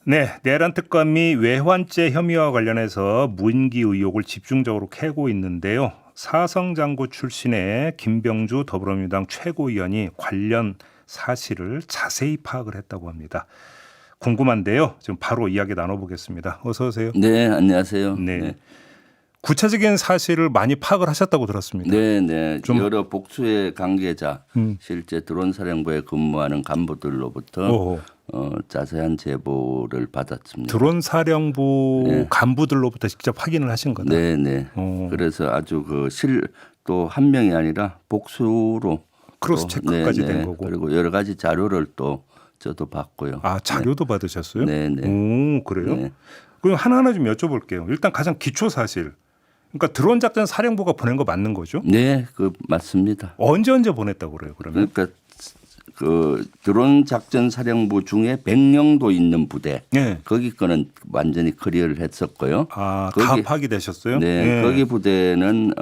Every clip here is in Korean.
네, 내란 특검이 외환죄 혐의와 관련해서 무인기 의혹을 집중적으로 캐고 있는데요. 사성장고 출신의 김병주 더불어민주당 최고위원이 관련 사실을 자세히 파악을 했다고 합니다. 궁금한데요. 지금 바로 이야기 나눠보겠습니다. 어서 오세요. 네, 안녕하세요. 네. 구체적인 사실을 많이 파악을 하셨다고 들었습니다. 네. 좀- 여러 복수의 관계자, 실제 드론사령부에 근무하는 간부들로부터 자세한 제보를 받았습니다. 드론 사령부 간부들로부터 직접 확인을 하신 거다. 네. 그래서 아주 또 한 명이 아니라 복수로 크로스 또, 체크까지 된 거고. 그리고 여러 가지 자료를 또 저도 받고요. 아, 자료도 받으셨어요? 네. 오, 그래요? 네. 그럼 하나하나 좀 여쭤볼게요. 일단 가장 기초 사실. 그러니까 드론 작전 사령부가 보낸 거 맞는 거죠? 네, 맞습니다. 언제 보냈다고 그래요, 그러면? 그러니까 그 드론 작전 사령부 중에 백령도 있는 부대, 네. 거기 거는 완전히 클리어를 했었고요. 아, 다 파악되셨어요? 네, 거기 부대는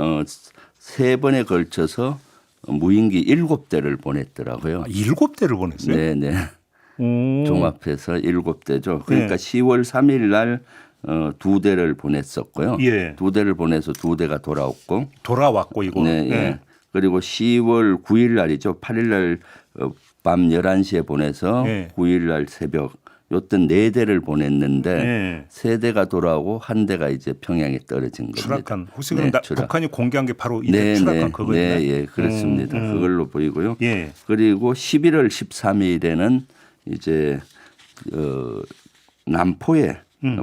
3번에 걸쳐서 무인기 7대를 보냈더라고요. 7대를 보냈어요? 네. 오. 종합해서 7대죠. 그러니까 네. 10월 3일 날 2대를 보냈었고요. 예. 2대를 보내서 2대가 돌아왔고, 돌아왔고 이거. 네, 예. 그리고 10월 9일 날이죠. 8일 날 밤 11시에 보내서 네. 9일 날 새벽 요때 4대를 보냈는데 네. 3대가 돌아오고 1대가 이제 평양에 떨어진 겁니다. 추락한. 혹시 그럼 추락. 북한이 공개한 게 바로 이제 추락한 그거예요? 네, 그렇습니다. 그걸로 보이고요. 예. 그리고 11월 13일에는 이제 남포에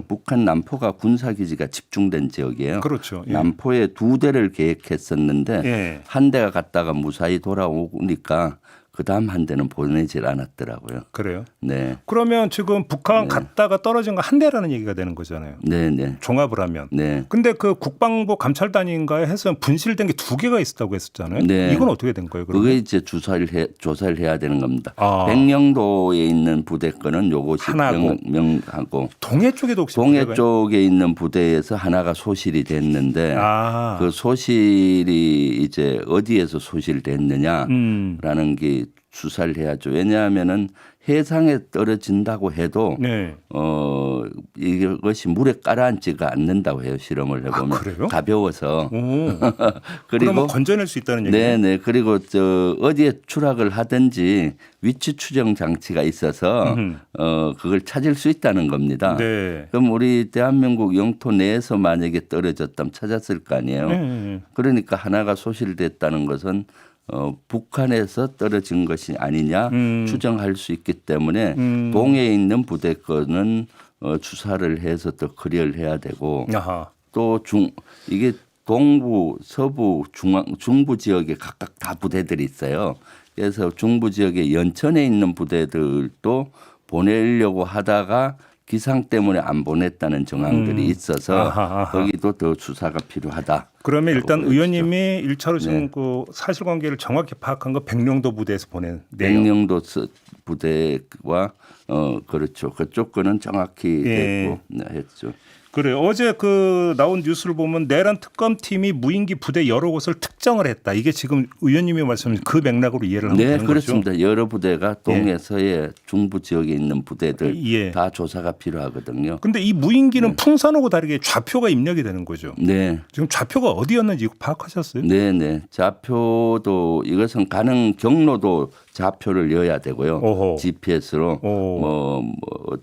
북한 남포가 군사기지가 집중된 지역이에요. 그렇죠. 예. 남포에 2대를 계획했었는데 예. 1대가 갔다가 무사히 돌아오니까 그다음 1대는 보내질 않았더라고요. 그래요? 네. 그러면 지금 북한 갔다가 떨어진 거 한 대라는 얘기가 되는 거잖아요. 네. 종합을 하면. 네. 근데 그 국방부 감찰단인가에 해서 분실된 게 2개가 있었다고 했었잖아요. 네. 이건 어떻게 된 거예요? 그러면? 그게 이제 조사를 해야 되는 겁니다. 아. 백령도에 있는 부대 거는 요것이 하나고. 명하고 동해 쪽에도 혹시 동해 부대가 쪽에 있는 부대에서 하나가 소실이 됐는데 아. 그 소실이 이제 어디에서 소실됐느냐라는 게 수사를 해야죠. 왜냐하면은 해상에 떨어진다고 해도 네. 이것이 물에 가라앉지가 않는다고 해요. 실험을 해보면 그래요? 가벼워서. 오. 그리고 그러면 건져낼 수 있다는 얘기예요? 네. 그리고 어디에 추락을 하든지 위치 추정 장치가 있어서 그걸 찾을 수 있다는 겁니다. 네. 그럼 우리 대한민국 영토 내에서 만약에 떨어졌다면 찾았을 거 아니에요. 네. 그러니까 하나가 소실됐다는 것은 북한에서 떨어진 것이 아니냐 추정할 수 있기 때문에 동해에 있는 부대 거는 주사를 해서 또 클리어를 해야 되고 아하. 또 이게 동부, 서부, 중부 지역에 각각 다 부대들이 있어요. 그래서 중부 지역에 연천에 있는 부대들도 보내려고 하다가 기상 때문에 안 보냈다는 정황들이 있어서 아하. 거기도 더 수사가 필요하다. 그러면 일단 보여주죠. 의원님이 1차로 지금 그 사실관계를 정확히 파악한 거 백령도 부대에서 보낸 내용. 백령도 부대와 그렇죠. 그쪽 거는 정확히 예. 됐고 했죠. 그래요. 어제 그 나온 뉴스를 보면 내란 특검팀이 무인기 부대 여러 곳을 특정을 했다. 이게 지금 의원님이 말씀하신 그 맥락으로 이해를 하면 네, 되는 그렇습니다. 거죠? 여러 부대가 동해, 서해, 중부 지역에 있는 부대들 예. 다 조사가 필요하거든요. 근데 이 무인기는 풍선하고 다르게 좌표가 입력이 되는 거죠. 네. 지금 좌표가 어디였는지 이거 파악하셨어요? 네. 좌표도 이것은 가는 경로도 좌표를 넣어야 되고요. 오호. GPS로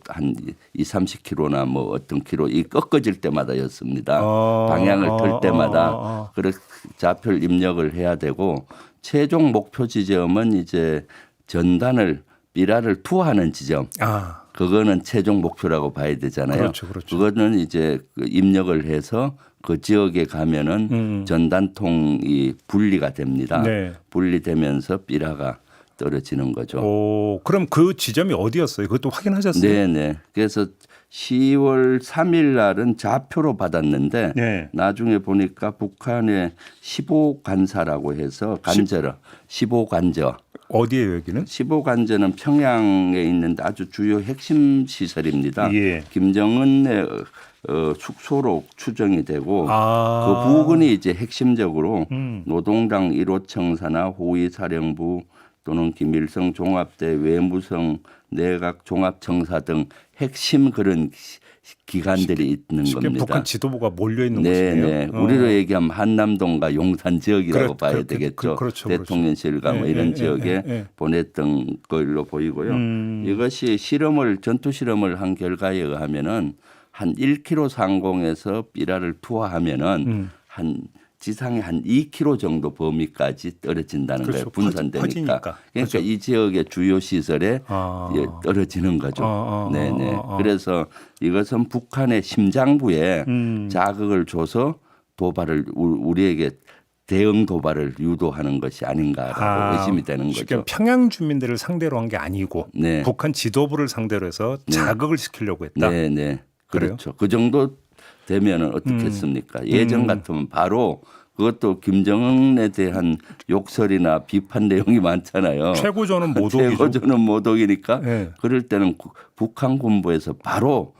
한 30km나 뭐 어떤 키로 이 꺾어질 때마다 였습니다. 방향을 틀 때마다 그렇게 좌표를 입력을 해야 되고 최종 목표 지점은 이제 전단을 삐라를 투하하는 지점. 아, 그거는 최종 목표라고 봐야 되잖아요. 그렇죠. 그거는 이제 입력을 해서 그 지역에 가면은 전단통이 분리가 됩니다. 네. 분리되면서 삐라가 떨어지는 거죠. 오, 그럼 그 지점이 어디였어요? 그것도 확인하셨어요? 네. 그래서 10월 3일 날은 좌표로 받았는데 네. 나중에 보니까 북한의 15관사라고 해서 간저러 15관저. 어디에요, 여기는? 15관저는 평양에 있는 아주 주요 핵심 시설입니다. 예. 김정은의 숙소로 추정이 되고 아. 그 부근이 이제 핵심적으로 노동당 1호 청사나 호위사령부 또는 김일성 종합대, 외무성, 내각 종합청사 등 핵심 그런 기관들이 있는 쉽게 겁니다. 북한 지도부가 몰려 있는 네, 곳이네요. 네. 우리로 얘기하면 한남동과 용산 지역이라고 봐야 되겠죠. 그렇죠, 대통령실과 뭐 이런 지역에 보냈던 걸로 보이고요. 이것이 전투 실험을 한 결과에 의하면은 한 1km 상공에서 삐라를 투하하면은 한 지상에 한 2km 정도 범위까지 떨어진다는 거예요. 분산되니까. 퍼지니까. 그러니까 그렇죠. 이 지역의 주요 시설에 떨어지는 거죠. 네네. 그래서 이것은 북한의 심장부에 자극을 줘서 도발을 우리에게 대응 도발을 유도하는 것이 아닌가라고 의심이 되는 쉽게 거죠. 평양 주민들을 상대로 한 게 아니고 네. 북한 지도부를 상대로 해서 자극을 시키려고 했다. 네네. 그래요? 그렇죠. 그 정도 되면은 어떻겠습니까? 예전 같으면 바로 그것도 김정은에 대한 욕설이나 비판 내용이 많잖아요. 최고조는 모독이죠. 최고조는 모독이니까 네. 그럴 때는 북한 군부에서 바로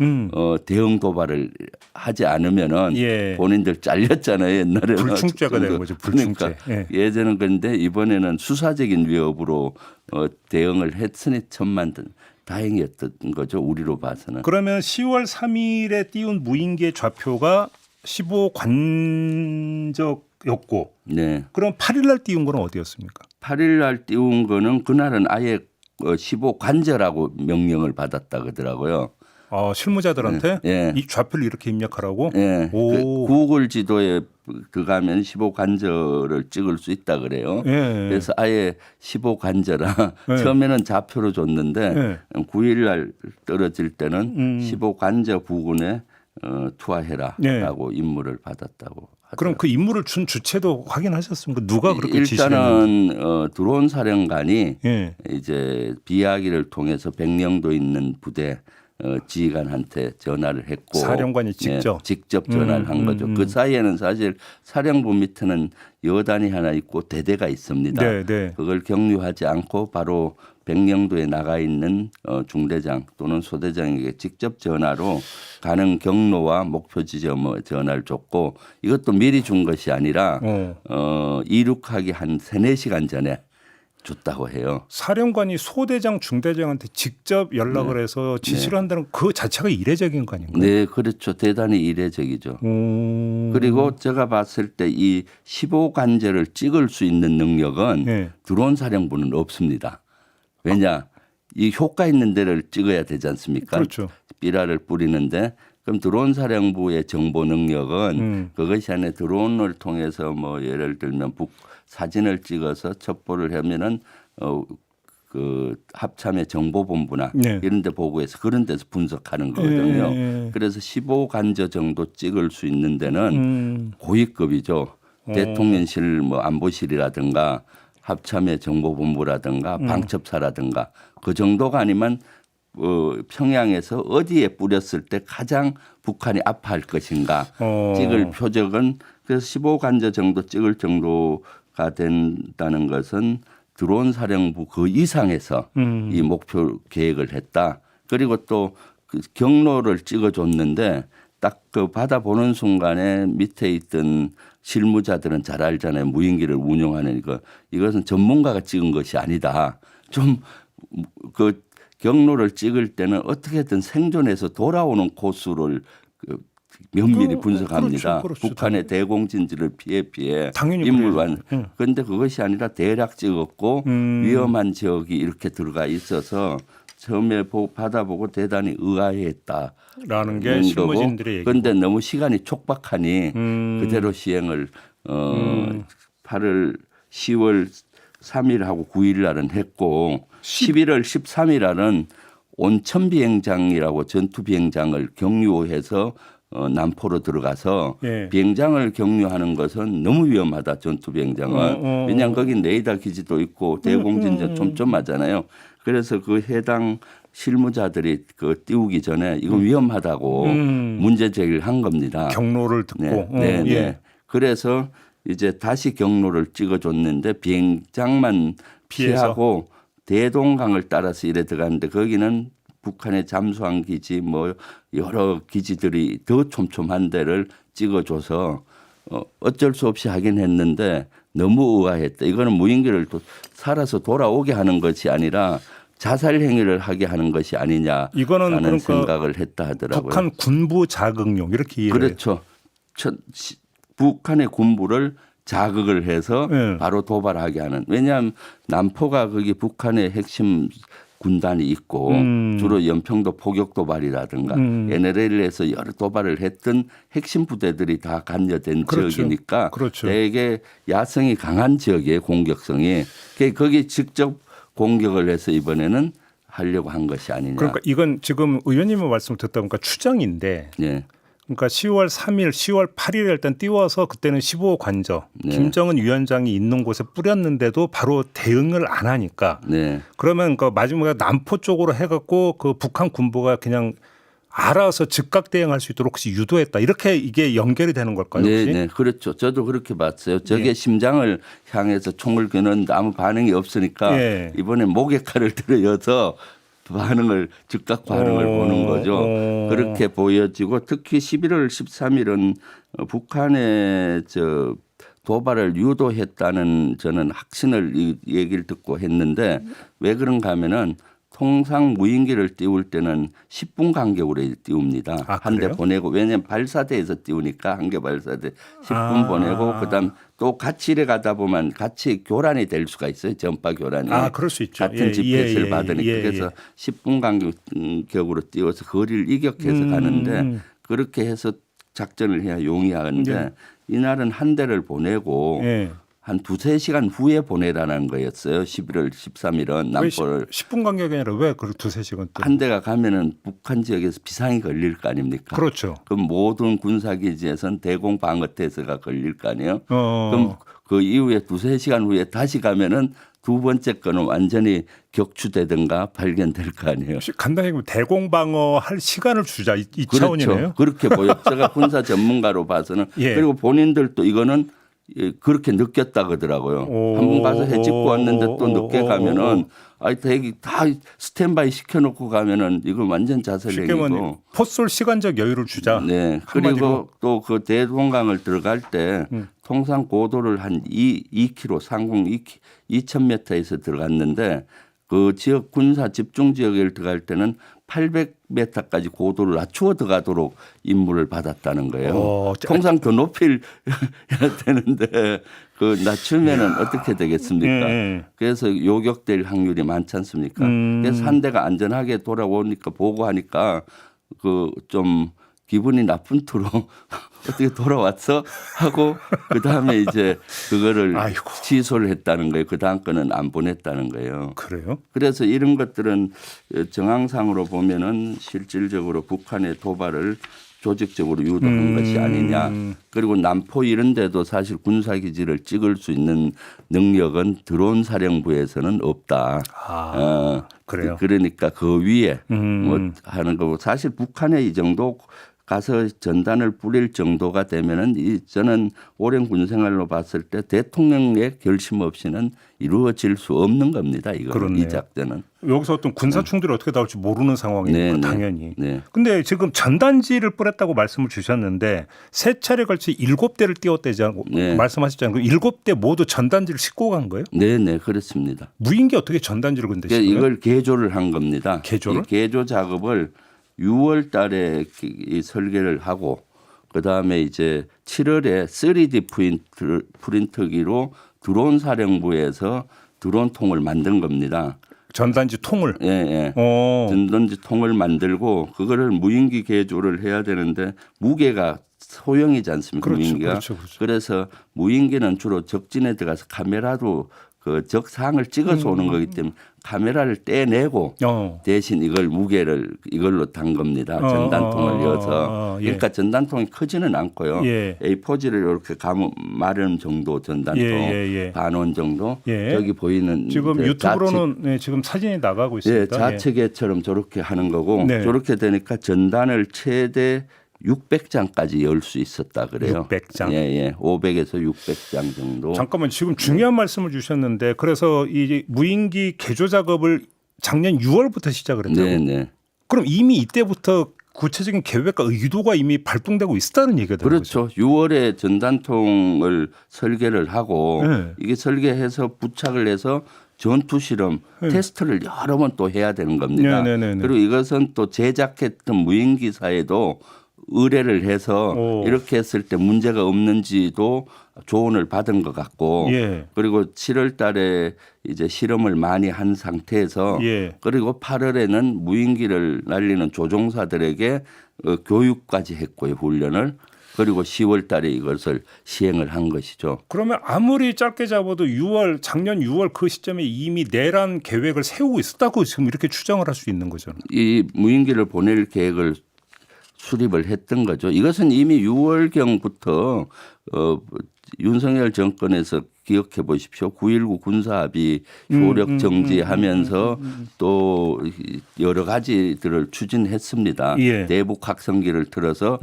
대응 도발을 하지 않으면은 본인들 잘렸잖아요. 옛날에는. 불충죄가 되는 거죠. 불충죄. 그러니까 예전은 그런데 이번에는 수사적인 위협으로 대응을 했으니 천만 다행이었던 거죠. 우리로 봐서는. 그러면 10월 3일에 띄운 무인기의 좌표가 15 관적이었고 네. 그럼 8일 날 띄운 건 어디였습니까? 8일 날 띄운 거는 그날은 아예 15 관저라고 명령을 받았다 그러더라고요. 실무자들한테 네. 이 좌표를 이렇게 입력하라고? 네. 오. 구글 지도에 들어가면 15 관저를 찍을 수 있다 그래요. 그래서 아예 15 관저라 처음에는 좌표로 줬는데 9일 날 떨어질 때는 15 관저 부근에 투하해라라고 임무를 받았다고. 그럼 그 임무를 준 주체도 확인하셨습니까? 누가 그렇게 일단은 지시했는지? 드론 사령관이 이제 비하기를 통해서 백령도 있는 부대 지휘관한테 전화를 했고 사령관이 직접 직접 전화를 한 거죠. 그 사이에는 사실 사령부 밑에는 여단이 하나 있고 대대가 있습니다. 네. 그걸 격려하지 않고 바로 백령도에 나가 있는 중대장 또는 소대장에게 직접 전화로 가는 경로와 목표 지점에 전화를 줬고 이것도 미리 준 것이 아니라 이륙하기 한 3-4시간 전에 줬다고 해요. 사령관이 소대장, 중대장한테 직접 연락을 해서 지시를 한다는 그 자체가 이례적인 거 아닌가요? 네, 그렇죠. 대단히 이례적이죠. 그리고 제가 봤을 때 이 15관제를 찍을 수 있는 능력은 드론 사령부는 없습니다. 왜냐? 이 효과 있는 데를 찍어야 되지 않습니까? 그렇죠. 삐라를 뿌리는데 그럼 드론 사령부의 정보 능력은 그것이 아니라 드론을 통해서 뭐 예를 들면 사진을 찍어서 첩보를 하면은 그 합참의 정보본부나 이런 데 보고해서 그런 데서 분석하는 거거든요. 그래서 15관저 정도 찍을 수 있는 데는 고위급이죠. 대통령실 뭐 안보실이라든가 합참의 정보본부라든가 방첩사라든가 그 정도가 아니면 평양에서 어디에 뿌렸을 때 가장 북한이 아파할 것인가 찍을 표적은 그래서 15관저 정도 찍을 정도가 된다는 것은 드론 사령부 그 이상에서 이 목표 계획을 했다. 그리고 또 그 경로를 찍어줬는데 딱 그 받아보는 순간에 밑에 있던 실무자들은 잘 알잖아요. 무인기를 운용하는 이것은 전문가가 찍은 것이 아니다. 좀 그 경로를 찍을 때는 어떻게든 생존해서 돌아오는 코스를 면밀히 분석합니다. 그렇죠. 북한의 대공진지를 피해 당연히 임무를 그런데 그것이 아니라 대략 찍었고 위험한 지역이 이렇게 들어가 있어서 처음에 받아보고 대단히 의아해했다라는 게 실무진들의 얘기고. 그런데 너무 시간이 촉박하니 그대로 시행을 8월 10월 3일하고 9일 날은 했고 11월 13일 날은 온천 비행장이라고 전투 비행장을 경유해서 남포로 들어가서 비행장을 경유하는 것은 너무 위험하다. 전투 비행장은 왜냐하면 거기 레이더 기지도 있고 대공진전 촘촘하잖아요. 그래서 그 해당 실무자들이 그 띄우기 전에 이건 위험하다고 문제 제기를 한 겁니다. 경로를 듣고. 네. 그래서 이제 다시 경로를 찍어줬는데 비행장만 피하고 대동강을 따라서 이래 들어갔는데 거기는 북한의 잠수함 기지 뭐 여러 기지들이 더 촘촘한 데를 찍어줘서 어쩔 수 없이 하긴 했는데 너무 의아했다. 이거는 무인기를 또 살아서 돌아오게 하는 것이 아니라 자살 행위를 하게 하는 것이 아니냐라는 이거는 그러니까 생각을 했다 하더라고요. 북한 군부 자극용 이렇게 이해를 그렇죠. 북한의 군부를 자극을 해서 네. 바로 도발하게 하는. 왜냐하면 남포가 거기 북한의 핵심 군단이 있고 주로 연평도 포격 도발이라든가 NLL에서 여러 도발을 했던 핵심 부대들이 다 관여된 그렇죠. 지역이니까 그렇죠. 되게 야성이 강한 지역이에요. 공격성이. 거기 직접 공격을 해서 이번에는 하려고 한 것이 아니냐. 그러니까 이건 지금 의원님의 말씀을 듣다 보니까 추정인데 네. 그러니까 10월 3일, 10월 8일에 일단 띄워서 그때는 15호 관저 네. 김정은 위원장이 있는 곳에 뿌렸는데도 바로 대응을 안 하니까 네. 그러면 그 마지막에 남포 쪽으로 해갖고 그 북한 군부가 그냥 알아서 즉각 대응할 수 있도록 혹시 유도했다 이렇게 이게 연결이 되는 걸까요? 네, 혹시? 네, 그렇죠. 저도 그렇게 봤어요. 저게 예. 심장을 향해서 총을 겨누는데 아무 반응이 없으니까 예. 이번에 목에 칼을 들여서 즉각 반응을 보는 거죠. 그렇게 보여지고 특히 11월 13일은 북한의 도발을 유도했다는 저는 확신을 이 얘기를 듣고 했는데 왜 그런가 하면은 통상 무인기를 띄울 때는 10분 간격으로 띄웁니다. 아, 한 대 그래요? 보내고 왜냐하면 발사대에서 띄우니까 한 개 발사대 10분 보내고 그다음 또 같이 이래 가다 보면 같이 교란이 될 수가 있어요. 전파 교란이. 아, 그럴 수 있죠. 같은 예, GPS를 예, 받으니까 예, 예. 그래서 10분 간격으로 띄워서 거리를 이격해서 가는데 그렇게 해서 작전을 해야 용이하는데 예. 이날은 한 대를 보내고 예. 한 두세 시간 후에 보내라는 거였어요. 11월 13일은 왜 남포를 10분 간격이 아니라 왜 그 두세 시간 동안? 한 대가 가면은 북한 지역에서 비상이 걸릴 거 아닙니까? 그렇죠. 그럼 모든 군사기지에선 대공 방어태세가 걸릴 거 아니에요? 어. 그럼 그 이후에 두세 시간 후에 다시 가면은 두 번째 거는 완전히 격추되든가 발견될 거 아니에요. 혹시 간단히 대공방어 할 시간을 주자 이 차원이네요. 그렇죠. 그렇게 보여. 제가 군사 전문가로 봐서는 예. 그리고 본인들도 이거는 그렇게 느꼈다 그러더라고요. 한 번 가서 해집고 왔는데 또 늦게 가면은 대기 다 스탠바이 시켜놓고 가면은 이건 완전 쉽게 자살행위고. 말하면 포쏠 시간적 여유를 주자. 네. 한마디로. 그리고 또 그 대동강을 들어갈 때 통상 고도를 한 2km 상공 2,000m에서 들어갔는데 그 지역 군사 집중 지역에 들어갈 때는 800m까지 고도를 낮추어 들어가도록 임무를 받았다는 거예요. 통상 더 높일 해야 되는데 그 낮추면은 어떻게 되겠습니까? 예. 그래서 요격될 확률이 많지 않습니까? 그래서 한 대가 안전하게 돌아오니까 보고하니까 그 좀 기분이 나쁜 투로 어떻게 돌아왔어 하고 그 다음에 이제 그거를 아이고. 취소를 했다는 거예요. 그 다음 거는 안 보냈다는 거예요. 그래요? 그래서 이런 것들은 정황상으로 보면은 실질적으로 북한의 도발을 조직적으로 유도한 것이 아니냐. 그리고 남포 이런 데도 사실 군사기지를 찍을 수 있는 능력은 드론 사령부에서는 없다. 그래요? 그러니까 그 위에 뭐 하는 거고 사실 북한의 이 정도 가서 전단을 뿌릴 정도가 되면은 저는 오랜 군 생활로 봤을 때 대통령의 결심 없이는 이루어질 수 없는 겁니다. 이 작전은. 여기서 어떤 군사 충돌이 어떻게 나올지 모르는 상황이니까 당연히. 네. 근데 지금 전단지를 뿌렸다고 말씀을 주셨는데 세 차례 걸쳐 7대를 띄웠다지 말씀하셨잖아요. 그 7대 모두 전단지를 싣고 간 거예요? 네, 그렇습니다. 무인기 어떻게 전단지를 근데 싣고요? 이걸 개조를 한 겁니다. 개조를? 이 개조 작업을 6월 달에 이 설계를 하고 그다음에 이제 7월에 3D 프린터기로 드론 사령부에서 드론 통을 만든 겁니다. 전단지 통을. 예. 전단지 통을 만들고 그거를 무인기 개조를 해야 되는데 무게가 소형이지 않습니까? 그렇죠, 무인기가. 그렇죠. 그래서 무인기는 주로 적진에 들어가서 카메라로 그 적상을 찍어서 오는 거기 때문에 카메라를 떼내고 대신 무게를 이걸로 단 겁니다. 전단통을 이어서. 그러니까 전단통이 크지는 않고요. A4지를 이렇게 마름 정도 전단통 반원 정도. 저기 보이는 지금 유튜브로는 지금 사진이 나가고 있습니다. 자체계처럼 저렇게 하는 거고 저렇게 되니까 전단을 최대 600장까지 열 수 있었다 그래요. 600장. 500에서 600장 정도. 잠깐만 지금 중요한 말씀을 주셨는데 그래서 이 무인기 개조 작업을 작년 6월부터 시작을 했다고. 네. 그럼 이미 이때부터 구체적인 계획과 의도가 이미 발동되고 있었다는 얘기가 되는 거죠. 그렇죠. 6월에 전단통을 설계를 하고 네. 이게 설계해서 부착을 해서 전투 실험 테스트를 여러 번 또 해야 되는 겁니다. 네네네네. 그리고 이것은 또 제작했던 무인기사에도 의뢰를 해서 오. 이렇게 했을 때 문제가 없는지도 조언을 받은 것 같고 예. 그리고 7월 달에 이제 실험을 많이 한 상태에서 예. 그리고 8월에는 무인기를 날리는 조종사들에게 교육까지 했고요. 훈련을. 그리고 10월 달에 이것을 시행을 한 것이죠. 그러면 아무리 짧게 잡아도 작년 6월 그 시점에 이미 내란 계획을 세우고 있었다고 지금 이렇게 추정을 할 수 있는 거죠. 이 무인기를 보낼 계획을 수립을 했던 거죠. 이것은 이미 6월경부터 윤석열 정권에서 기억해 보십시오. 9.19 군사합의 효력 정지하면서 또 여러 가지들을 추진했습니다. 예. 대북 확성기를 틀어서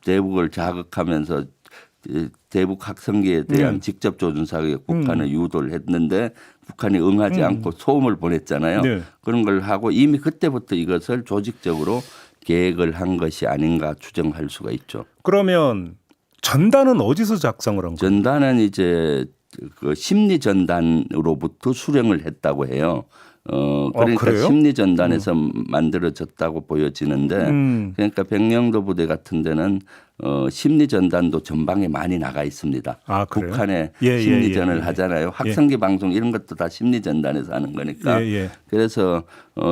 대북을 자극하면서 대북 확성기에 대한 직접 조준 사격에 북한을 유도를 했는데 북한이 응하지 않고 소음을 보냈잖아요. 네. 그런 걸 하고 이미 그때부터 이것을 조직적으로 계획을 한 것이 아닌가 추정할 수가 있죠. 그러면 전단은 어디서 작성을 한 거예요? 전단은 이제 그 심리 전단으로부터 수령을 했다고 해요. 그러니까 그래요? 심리 전단에서 만들어졌다고 보여지는데 그러니까 백령도 부대 같은 데는 심리 전단도 전방에 많이 나가 있습니다. 아, 그래요? 북한에 예, 심리전을 예, 예. 하잖아요. 학성기 방송 이런 것도 다 심리 전단에서 하는 거니까. 예, 예. 그래서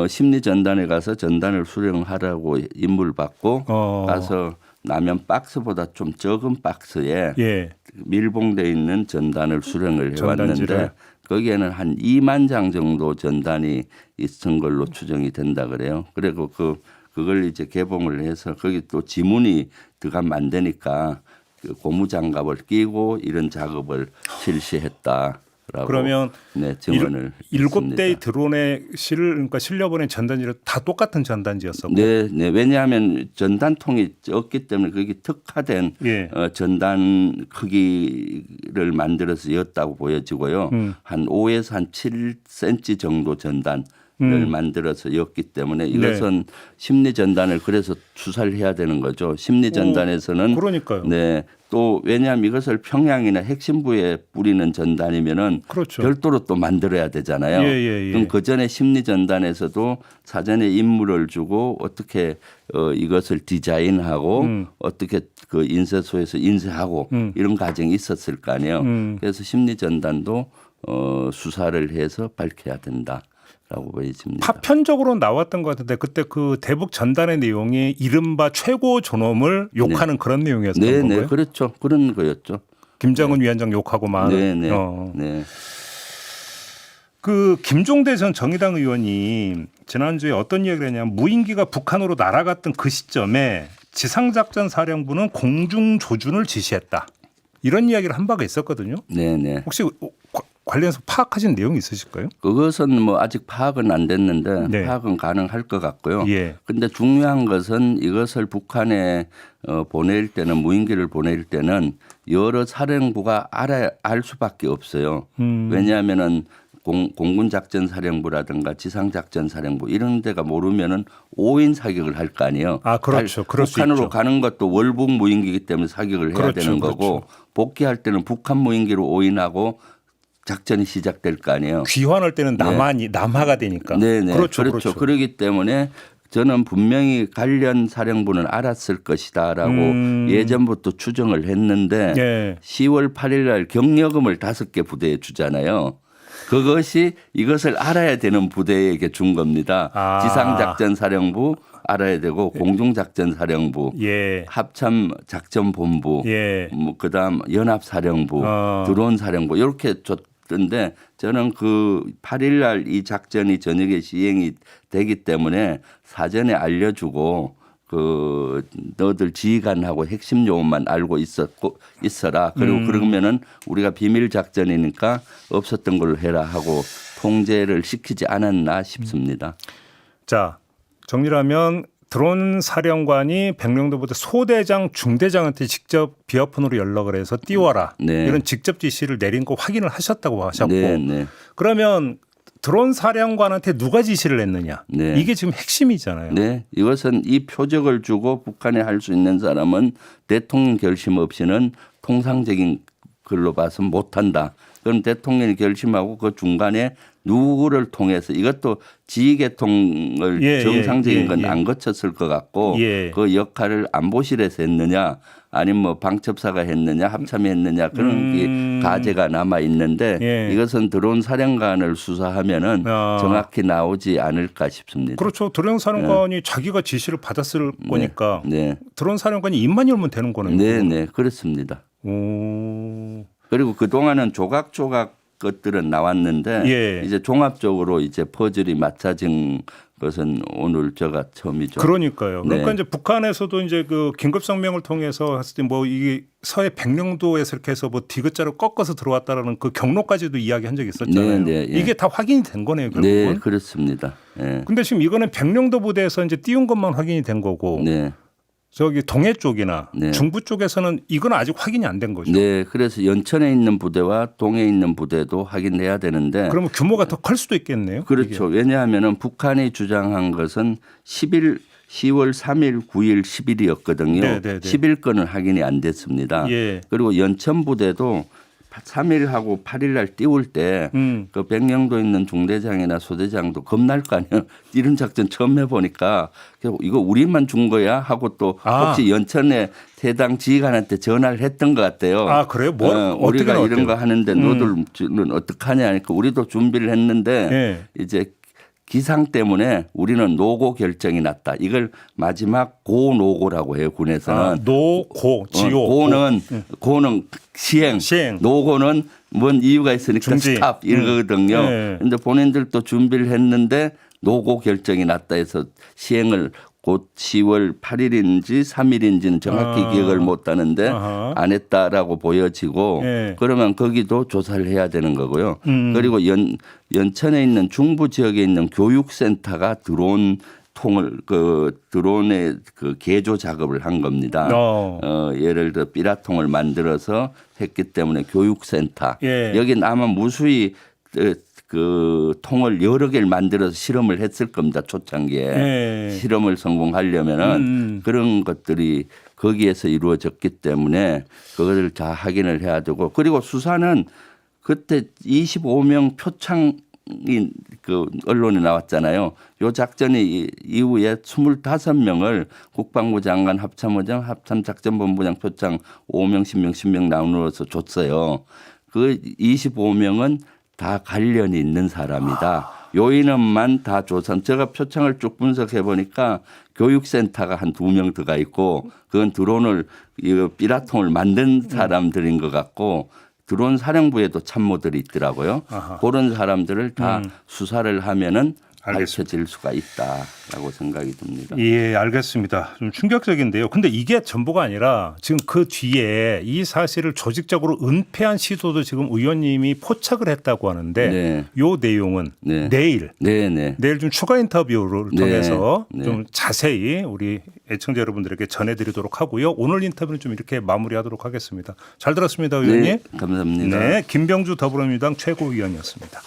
심리 전단에 가서 전단을 수령하라고 임무를 받고 가서 나면 박스보다 좀 적은 박스에 예. 밀봉돼 있는 전단을 수령을 해왔는데 전단지를. 거기에는 한 2만 장 정도 전단이 있은 걸로 추정이 된다 그래요. 그리고 그걸 이제 개봉을 해서 거기 또 지문이 들어가면 안 되니까 그 고무장갑을 끼고 이런 작업을 실시했다라고 그러면 증언을 일곱 했습니다. 대의 드론에 그러니까 실려보낸 전단지를 다 똑같은 전단지였었고. 네. 왜냐하면 전단통이 적기 때문에 그게 특화된 예. 전단 크기를 만들어서 였다고 보여지고요. 한 5에서 한 7cm 정도 전단을 만들어서 였기 때문에 이것은 심리 전단을 그래서 수사를 해야 되는 거죠. 심리 전단에서는 그러니까요. 네. 또 왜냐하면 이것을 평양이나 핵심부에 뿌리는 전단이면은 그렇죠. 별도로 또 만들어야 되잖아요. 예. 그럼 그 전에 심리 전단에서도 사전에 임무를 주고 어떻게 이것을 디자인하고 어떻게 그 인쇄소에서 인쇄하고 이런 과정이 있었을 거 아니에요. 그래서 심리 전단도 수사를 해서 밝혀야 된다. 라고 보여집니다. 파편적으로 나왔던 것 같은데 그때 그 대북 전단의 내용이 이른바 최고 존엄을 욕하는 그런 내용이었던 건가요? 네, 그렇죠. 그런 거였죠. 김정은 위원장 욕하고만. 네. 그 김종대 전 정의당 의원이 지난주에 어떤 이야기를 했냐면 무인기가 북한으로 날아갔던 그 시점에 지상작전사령부는 공중조준을 지시했다. 이런 이야기를 한 바가 있었거든요. 네. 혹시 관련해서 파악하신 내용이 있으실까요? 그것은 뭐 아직 파악은 안 됐는데 네. 파악은 가능할 것 같고요. 예. 그런데 중요한 것은 이것을 북한에 보낼 때는 무인기를 보낼 때는 여러 사령부가 알 수밖에 없어요. 왜냐하면은 공군작전사령부라든가 지상작전사령부 이런 데가 모르면은 5인 사격을 할 거 아니에요. 아, 그렇죠. 그럴 수 북한으로 있죠. 가는 것도 월북 무인기이기 때문에 사격을 해야 그렇죠, 되는 거고 복귀할 때는 북한 무인기로 오인하고 작전이 시작될 거 아니에요. 귀환할 때는 남하가 되니까. 네. 그렇죠. 그렇기 때문에 저는 분명히 관련 사령부는 알았을 것이다라고 예전부터 추정을 했는데 예. 10월 8일 날 경력금을 5개 부대에 주잖아요. 그것이 이것을 알아야 되는 부대에게 준 겁니다. 지상작전사령부 알아야 되고 공중작전사령부, 예. 합참작전본부, 예. 뭐 그다음 연합사령부, 드론사령부 이렇게 줬던데 저는 그 8일 날 이 작전이 저녁에 시행이 되기 때문에 사전에 알려주고 그 너들 지휘관하고 핵심 요원만 알고 있어라. 그리고 그러면은 우리가 비밀 작전이니까 없었던 걸로 해라 하고 통제를 시키지 않았나 싶습니다. 자, 정리를 하면 드론 사령관이 백령도 부대 소대장, 중대장한테 직접 비아폰으로 연락을 해서 띄워라. 네. 이런 직접 지시를 내린 거 확인을 하셨다고 하셨고. 네. 그러면 드론 사령관한테 누가 지시를 했느냐. 네. 이게 지금 핵심이잖아요. 네, 이것은 이 표적을 주고 북한에 할 수 있는 사람은 대통령 결심 없이는 통상적인 걸로 봐서 못한다. 그럼 대통령이 결심하고 그 중간에 누구를 통해서 이것도 지휘계통을 정상적인 건 안 거쳤을 것 같고 그 역할을 안보실에서 했느냐 아니면 뭐 방첩사가 했느냐 합참이 했느냐 그런 게 가제가 남아 있는데 이것은 드론 사령관을 수사하면은 정확히 나오지 않을까 싶습니다. 그렇죠. 드론 사령관이 자기가 지시를 받았을 거니까 드론 사령관이 입만 열면 되는 거네요. 네, 그렇습니다. 그리고 그 동안은 조각조각 것들은 나왔는데 이제 종합적으로 이제 퍼즐이 맞춰진 것은 오늘 제가 처음이죠. 그러니까요. 그러니까 이제 북한에서도 이제 그 긴급성명을 통해서 했을 때 뭐 이게 서해 백령도에서 이렇게 해서 뭐 디귿자로 꺾어서 들어왔다라는 그 경로까지도 이야기한 적이 있었잖아요. 이게 다 확인이 된 거네요, 결국은. 네, 그렇습니다. 근데 지금 이거는 백령도 부대에서 이제 띄운 것만 확인이 된 거고. 저기 동해 쪽이나 중부 쪽에서는 이건 아직 확인이 안 된 거죠. 네, 그래서 연천에 있는 부대와 동해에 있는 부대도 확인해야 되는데. 그러면 규모가 더 클 수도 있겠네요. 그렇죠. 이게. 왜냐하면은 북한이 주장한 것은 10월 3일, 9일, 10일이었거든요. 10일 건은 확인이 안 됐습니다. 그리고 연천 부대도 3일하고 8일 날 띄울 때 그 백령도에 있는 중대장이나 소대장도 겁날 거 아니에요. 이런 작전 처음 해보니까 이거 우리만 준 거야 하고 또 혹시 연천에 해당 지휘관한테 전화를 했던 것 같아요. 아 그래요? 뭐 우리가 이런 거 하는데 너들은 어떡하냐 하니까 우리도 준비를 했는데 이제 기상 때문에 우리는 노고 결정이 났다. 이걸 마지막 고노고라고 해요. 군에서는. 노고 지오. 고는 시행. 노고는 뭔 이유가 있으니까 중지. 스탑 이거거든요. 그런데 본인들도 준비를 했는데 노고 결정이 났다 해서 시행을 곧 10월 8일인지 3일인지는 정확히 기억을 못 하는데 안 했다라고 보여지고 그러면 거기도 조사를 해야 되는 거고요. 그리고 연천에 있는 중부 지역에 있는 교육센터가 드론의 그 개조 작업을 한 겁니다. 예를 들어 삐라통을 만들어서 했기 때문에 교육센터. 여기는 아마 무수히 그 통을 여러 개를 만들어서 실험을 했을 겁니다. 초창기에 실험을 성공하려면은 그런 것들이 거기에서 이루어졌기 때문에 그것을 다 확인을 해야 되고 그리고 수사는 그때 25명 표창이 그 언론에 나왔잖아요. 요 작전이 이후에 25명을 국방부 장관 합참의장 합참작전본부장 표창 5명 10명 나누어서 줬어요. 그 25명은 다 관련이 있는 사람이다. 요 인원만 다 조사. 제가 표창을 쭉 분석해 보니까 교육센터가 한 2명 들어가 있고 그건 드론을 삐라통을 만든 사람들인 것 같고 드론 사령부에도 참모들이 있더라고요. 그런 사람들을 다 수사를 하면은 밝혀질 수가 있다라고 생각이 듭니다. 예, 알겠습니다. 좀 충격적인데요. 근데 이게 전부가 아니라 지금 그 뒤에 이 사실을 조직적으로 은폐한 시도도 지금 의원님이 포착을 했다고 하는데 요 내용은 내일 좀 추가 인터뷰를 통해서 좀 자세히 우리 애청자 여러분들에게 전해드리도록 하고요. 오늘 인터뷰는 좀 이렇게 마무리하도록 하겠습니다. 잘 들었습니다, 의원님. 감사합니다. 김병주 더불어민주당 최고위원이었습니다.